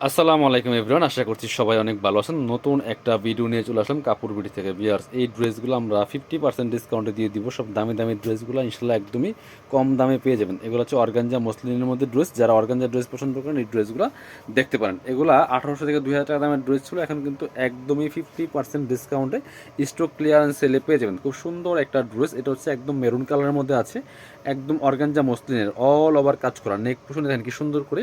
আসসালামু আলাইকুম এভরিওয়ান, আশা করছি সবাই অনেক ভালো আছেন। নতুন একটা ভিডিও নিয়ে চলে আসলাম কাপড় বিডি থেকে। ভিউয়ার্স, এই ড্রেসগুলো আমরা 50% ডিসকাউন্টে দিয়ে দিব। সব দামি দামি ড্রেসগুলো ইনশাল্লাহ একদমই কম দামে পেয়ে যাবেন। এগুলো হচ্ছে অর্গানজা মসলিনের মধ্যে ড্রেস। যারা অর্গানজা ড্রেস পছন্দ করেন এই ড্রেসগুলো দেখতে পারেন। এগুলো 1800 থেকে 2000 টাকা দামের ড্রেস ছিল, এখন কিন্তু একদমই 50% ডিসকাউন্টে স্টক ক্লিয়ারেন্স সেলে পেয়ে যাবেন। খুব সুন্দর একটা ড্রেস। এটা হচ্ছে একদম মেরুন কালারের মধ্যে আছে, একদম অর্গানজা মসলিনের অল ওভার কাজ করা। নেক পোশনে দেখেন কি সুন্দর করে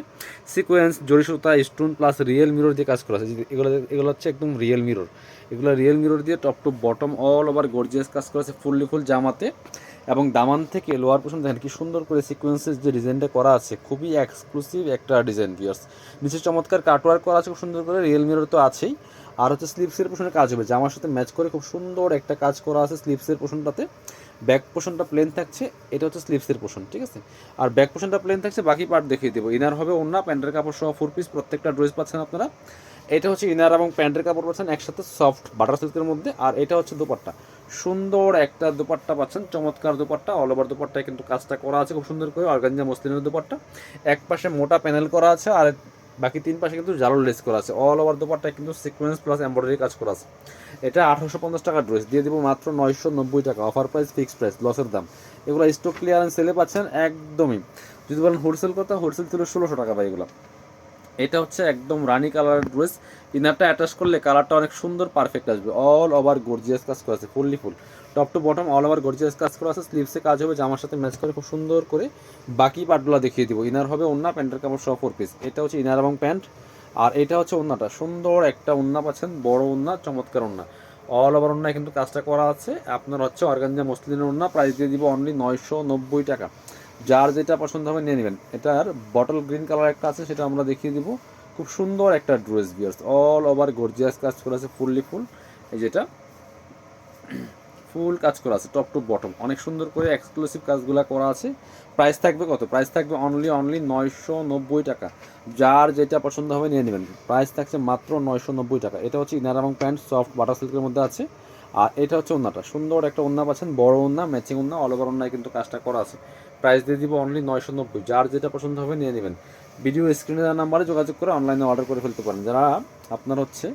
সিকোয়েন্স, জরি সুতা, স্টোন প্লাস রিয়েল মিরর দিয়ে কাজ করা আছে। এগুলো এগুলো হচ্ছে একদম রিয়েল মিরর। এগুলো রিয়েল মিরর দিয়ে top to bottom all over gorgeous কাজ করা আছে ফুললি ফুল জামাতে। এবং দামান থেকে লোয়ার পোর্শন দেখেন কি সুন্দর করে সিকোয়েন্সের যে ডিজাইনটা করা আছে, খুবই এক্সক্লুসিভ একটা ডিজাইন। ভিউয়ার্স, নিচে চমৎকার কাটওয়ার্ক করা আছে খুব সুন্দর করে, রিয়েল মিরর তো আছেই। আর হচ্ছে স্লিপসের পোর্শনে কাজ হবে, জামার সাথে ম্যাচ করে খুব সুন্দর একটা কাজ করা আছে স্লিপসের পোর্শনটাতে। ব্যাক পোর্শনটা প্লেন থাকছে, এটা হচ্ছে স্লিপসের পোর্শন, ঠিক আছে। আর ব্যাক পোর্শনটা প্লেন থাকছে, বাকি পার্ট দেখিয়ে দেবো। ইনার হবে ওন্না, প্যান্টের কাপড় সহ 4 পিস প্রত্যেকটা ড্রেস পাচ্ছেন আপনারা। এটা হচ্ছে ইনার এবং প্যান্টের কাপড় পাচ্ছেন একসাথে সফট বাটার সিল্কের মধ্যে। আর এটা হচ্ছে দোপাট্টা, সুন্দর একটা দোপাট্টা পাচ্ছেন, চমৎকার দোপাট্টা। অল ওভার দোপাট্টায় কিন্তু কাজটা করা আছে খুব সুন্দর করে, অর্গানজা মসলিনের দোপাট্টা। এক পাশে মোটা প্যানেল করা আছে, আর বাকি 3 পাশে কিন্তু জারুল লেস করা আছে। অল ওভার দোপাট্টায় কিন্তু সিকোয়েন্স প্লাস এমব্রয়ডারি কাজ করা আছে। এটা 1850 টাকা ড্রেস, দিয়ে দিব মাত্র 990 টাকা। অফার প্রাইস, ফিক্সড প্রাইস, লসের দাম। এগুলো স্টক ক্লিয়ারেন্স সেলে পাচ্ছেন একদমই। যদি বলেন হোলসেল কথা, হোলসেল ছিল 1600 টাকা ভাই এগুলো। এটা হচ্ছে একদম রানি কালারের ড্রেস। ইনারটা অ্যাটাচ করলে কালারটা অনেক সুন্দর পারফেক্ট আসবে। অল ওভার গর্জিয়াস কাজ করা আছে fully full, top to bottom all over gorgeous কাজ করা আছে। স্লিভসে কাজ হবে, জামার সাথে ম্যাচ করে খুব সুন্দর করে। বাকি পার্টগুলো দেখিয়ে দিব। ইনার হবে ওন্না, প্যান্টের কাপড় সহ 4 পিস। এটা হচ্ছে ইনার এবং প্যান্ট। আর এটা হচ্ছে ওন্নাটা, সুন্দর একটা ওন্না পাচ্ছেন, বড় ওন্না, চমৎকার ওন্না। অল ওভার ওন্নায় কিন্তু কাজটা করা আছে। আপনার হচ্ছে অর্গানজা মসলিনের ওন্না, প্রাইস দিয়ে দিব অনলি 990 টাকা। যার যেটা পছন্দ হবে নিয়ে নেবেন। এটার বটল গ্রিন কালার একটা আছে, সেটা আমরা দেখিয়ে দিব। খুব সুন্দর একটা dress viewers, all over gorgeous কাজ করা আছে ফুললি ফুল। এই যেটা ফুল কাজ করা আছে টপ টু বটম, অনেক সুন্দর করে এক্সক্লুসিভ কাজগুলো করা আছে। প্রাইস থাকবে কত? প্রাইস থাকবে অনলি 990 টাকা। যার যেটা পছন্দ হবে নিয়ে নেবেন। প্রাইস থাকছে মাত্র 990 টাকা। এটা হচ্ছে ইনার এবং প্যান্ট সফট বাটার সিল্কের মধ্যে আছে। আর এটা হচ্ছে ওন্নাটা, সুন্দর একটা ওন্না পাচ্ছেন, বড় ওন্না, ম্যাচিং ওন্না, অল ওভার ওন্নায় কিন্তু কাজটা করা আছে। প্রাইস দিয়ে দিব অনলি 990। যার যেটা পছন্দ হবে নিয়ে নেবেন। ভিডিও স্ক্রিনে দেওয়া নাম্বারে যোগাযোগ করে অনলাইনে অর্ডার করে ফেলতে পারেন। যারা আপনার হচ্ছে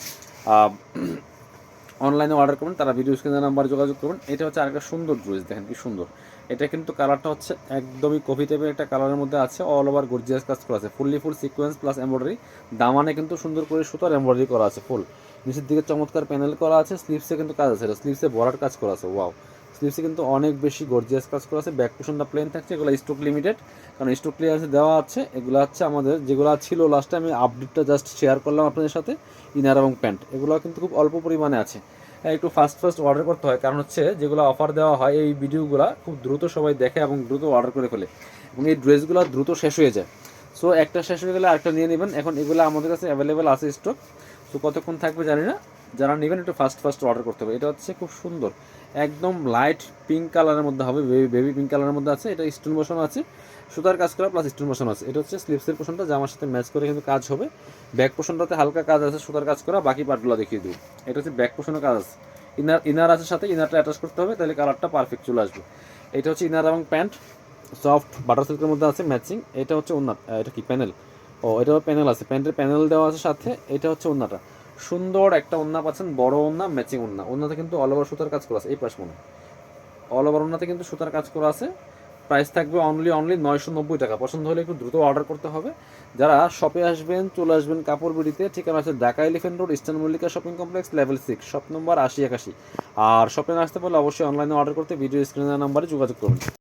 অনলাইনে অর্ডার করবেন তারা ভিডিও স্ক্রিনের নাম্বারে যোগাযোগ করবেন। এটা হচ্ছে আরেকটা সুন্দর ড্রেস, দেখেন কি সুন্দর। এটা কিন্তু কালারটা হচ্ছে একদমই কফি টাইপের একটা কালারের মধ্যে আছে। অল ওভার গর্জিয়াস কাজ করা আছে fully full sequence plus embroidery. দামানে কিন্তু সুন্দর করে সুতার এমব্রয়ডারি করা আছে ফুল। নিচের দিকে চমৎকার প্যানেল করা আছে। স্লিভসে কিন্তু কাজ আছে, স্লিভসে বড়ার কাজ করা আছে। ওয়াও, স্লিভসে কিন্তু অনেক বেশি গর্জিয়াস কাজ করা আছে। ব্যাক পোর্শনটা প্লেন থাকছে। এগুলো স্টক লিমিটেড, কারণ স্টক ক্লিয়ারেন্সে দেওয়া আছে। এগুলো হচ্ছে আমাদের যেগুলো ছিল লাস্টে, আমি আপডেটটা জাস্ট শেয়ার করলাম আপনাদের সাথে। ইনার এবং প্যান্ট এগুলো কিন্তু খুব অল্প পরিমাণে আছে। একটু ফাস্ট অর্ডার করতে হয়, কারণ হচ্ছে যেগুলো অফার দেওয়া হয় এই ভিডিওগুলো খুব দ্রুত সবাই দেখে এবং দ্রুত অর্ডার করে ফেলে, এবং এই ড্রেসগুলো দ্রুত শেষ হয়ে যায়। সো একটা শেষ হয়ে গেলে আরেকটা নিয়ে নেবেন। এখন এগুলো আমাদের কাছে অ্যাভেলেবেল আছে স্টক। সো কতক্ষণ থাকবে জানি না, যারা নেবেন একটু ফাস্ট অর্ডার করতে হবে। এটা হচ্ছে খুব সুন্দর, একদম লাইট পিঙ্ক কালারের মধ্যে হবে, বেবি পিঙ্ক কালারের মধ্যে আছে। এটা স্টোন বসানো আছে, সুতার কাজ করা প্লাস স্টোন বসানো আছে। এটা হচ্ছে স্লিভসের পোর্শনটা, জামার সাথে ম্যাচ করে কিন্তু কাজ হবে। ব্যাক পোর্শনটাতে হালকা কাজ আছে, সুতার কাজ করা। বাকি পার্টগুলো দেখিয়ে দিই। এটা হচ্ছে ব্যাক পোর্শনের কাজ আছে। ইনার আছে সাথে, ইনারটা অ্যাটাচ করতে হবে, তাহলে কালারটা পারফেক্ট চলে আসবে। এটা হচ্ছে ইনার এবং প্যান্ট সফট বাটার সিল্কের মধ্যে আছে ম্যাচিং। এটা হচ্ছে ওন্না, এটা কি প্যানেল? ও, এটা প্যানেল আছে, প্যান্টের প্যানেল দেওয়া আছে সাথে। এটা হচ্ছে ওন্নাটা, সুন্দর একটা ওন্না পাচ্ছেন, বড় ওন্না, ম্যাচিং ওন্না। ওন্নাতে কিন্তু অল ওভার সুতার কাজ করা আছে, এই পাশ মনে অল ওভার ওন্নাতে কিন্তু সুতার কাজ করা আছে। প্রাইস থাকবে অনলি 990 টাকা। পছন্দ হলে একটু দ্রুত অর্ডার করতে হবে। যারা শপে আসবেন, চলে আসবেন কাপড় বিড়িতে। ঠিকানা আছে Dhaka elephant road, eastern Mallika shopping complex, level 6, shop number 8081। আর শপে না আসতে পারলে অবশ্যই অনলাইনে অর্ডার করতে ভিডিও স্ক্রিনের নাম্বারে যোগাযোগ করুন।